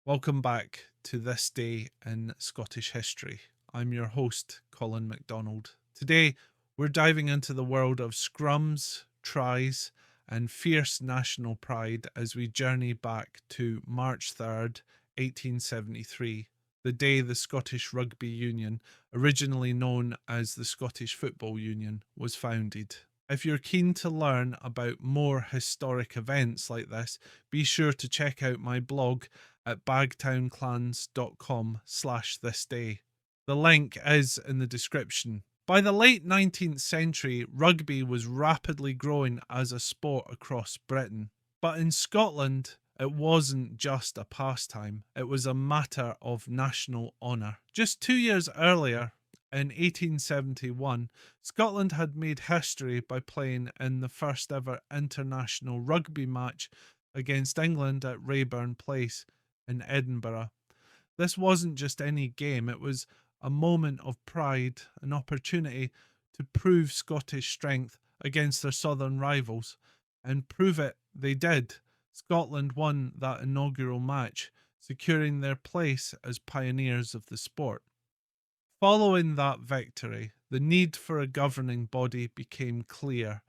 Welcome back to This Day in Scottish History. I'm your host, Colin MacDonald. Today, we're diving into the world of scrums, tries, and fierce national pride as we journey back to March 3rd, 1873, the day the Scottish Rugby Union, originally known as the Scottish Football Union, was founded. If you're keen to learn about more historic events like this, be sure to check out my blog at bagtownclans.com/thisday. The link is in the description. By the late 19th century, rugby was rapidly growing as a sport across Britain. But in Scotland, it wasn't just a pastime, it was a matter of national honour. Just 2 years earlier, in 1871, Scotland had made history by playing in the first ever international rugby match against England at Raeburn Place in Edinburgh. This wasn't just any game, it was a moment of pride, an opportunity to prove Scottish strength against their southern rivals, and prove it they did. Scotland won that inaugural match, securing their place as pioneers of the sport. Following that victory, the need for a governing body became clear.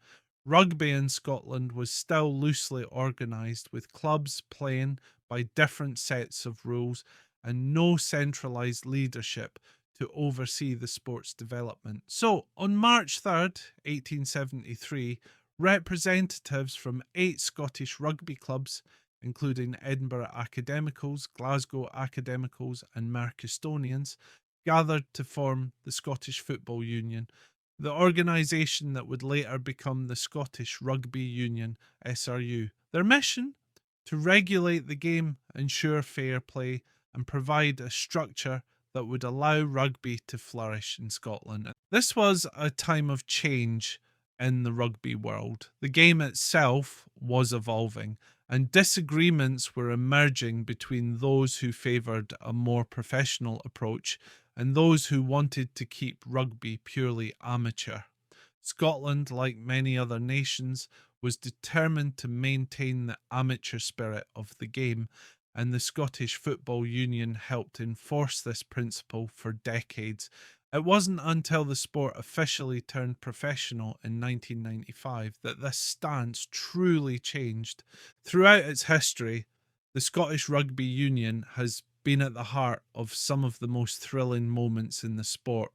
Rugby in Scotland was still loosely organised, with clubs playing by different sets of rules and no centralised leadership to oversee the sport's development. So, on March 3rd, 1873, representatives from 8 Scottish rugby clubs, including Edinburgh Academicals, Glasgow Academicals, and Mercustonians, gathered to form the Scottish Football Union, the organisation that would later become the Scottish Rugby Union (SRU). Their mission? To regulate the game, ensure fair play, and provide a structure that would allow rugby to flourish in Scotland. This was a time of change in the rugby world. The game itself was evolving, and disagreements were emerging between those who favoured a more professional approach and those who wanted to keep rugby purely amateur. Scotland, like many other nations, was determined to maintain the amateur spirit of the game, and the Scottish Football Union helped enforce this principle for decades. It wasn't until the sport officially turned professional in 1995 that this stance truly changed. Throughout its history, the Scottish Rugby Union has been at the heart of some of the most thrilling moments in the sport.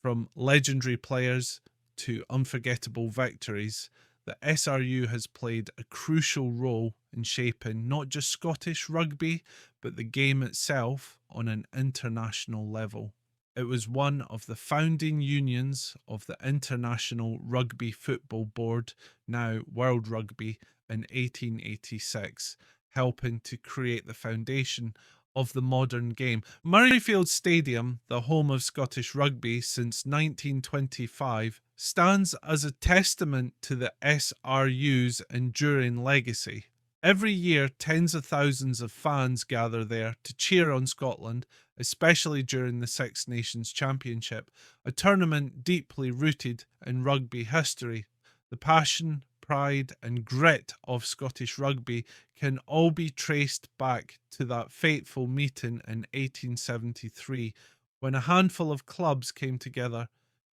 From legendary players to unforgettable victories, the SRU has played a crucial role in shaping not just Scottish rugby, but the game itself on an international level. It was one of the founding unions of the International Rugby Football Board, now World Rugby, in 1886, helping to create the foundation of the modern game. Murrayfield Stadium, the home of Scottish rugby since 1925, stands as a testament to the SRU's enduring legacy. Every year, tens of thousands of fans gather there to cheer on Scotland, especially during the Six Nations Championship, a tournament deeply rooted in rugby history. The passion, pride, and grit of Scottish rugby can all be traced back to that fateful meeting in 1873, when a handful of clubs came together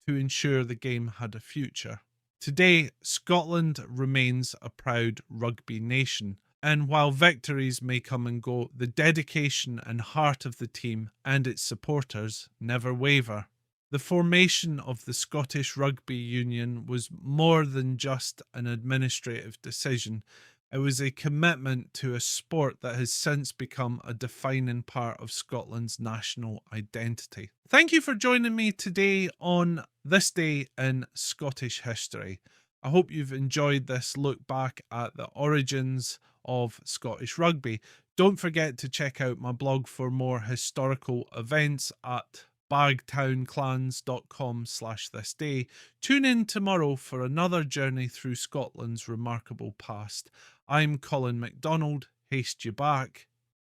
to ensure the game had a future. Today, Scotland remains a proud rugby nation, and while victories may come and go, the dedication and heart of the team and its supporters never waver. The formation of the Scottish Rugby Union was more than just an administrative decision. It was a commitment to a sport that has since become a defining part of Scotland's national identity. Thank you for joining me today on This Day in Scottish History. I hope you've enjoyed this look back at the origins of Scottish rugby. Don't forget to check out my blog for more historical events at bagtownclans.com/thisday. Tune in tomorrow for another journey through Scotland's remarkable past. I'm Colin MacDonald. Haste you back.